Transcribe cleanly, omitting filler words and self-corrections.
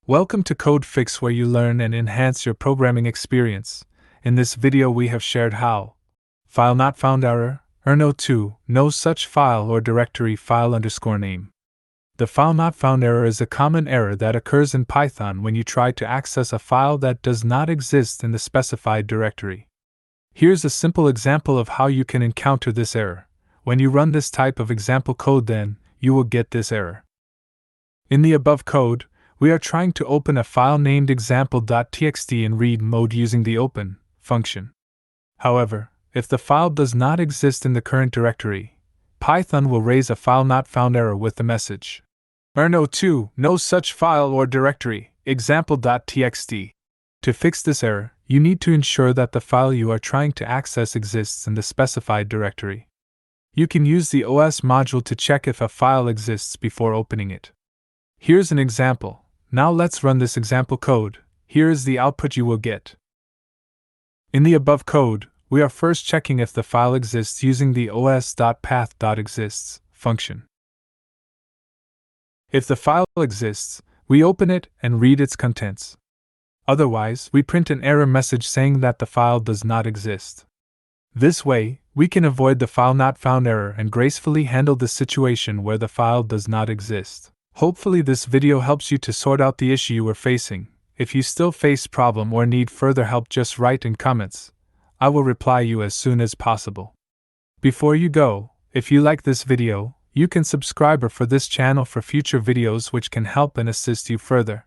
Welcome to Code Fix, where you learn and enhance your programming experience. In this video we have shared how FileNotFoundError Errno 2, no such file or directory file_name. The FileNotFoundError is a common error that occurs in Python when you try to access a file that does not exist in the specified directory. Here's a simple example of how you can encounter this error. When you run this type of example code, then you will get this error. In the above code, we are trying to open a file named example.txt in read mode using the open function. However, if the file does not exist in the current directory, Python will raise a FileNotFound error with the message Errno 2, no such file or directory, example.txt. To fix this error, you need to ensure that the file you are trying to access exists in the specified directory. You can use the OS module to check if a file exists before opening it. Here's an example. Now let's run this example code. Here is the output you will get. In the above code, we are first checking if the file exists using the os.path.exists function. If the file exists, we open it and read its contents. Otherwise, we print an error message saying that the file does not exist. This way, we can avoid the FileNotFound error and gracefully handle the situation where the file does not exist. Hopefully this video helps you to sort out the issue you are facing. If you still face problem or need further help, just write in comments. I will reply you as soon as possible. Before you go, if you like this video, you can subscribe for this channel for future videos which can help and assist you further.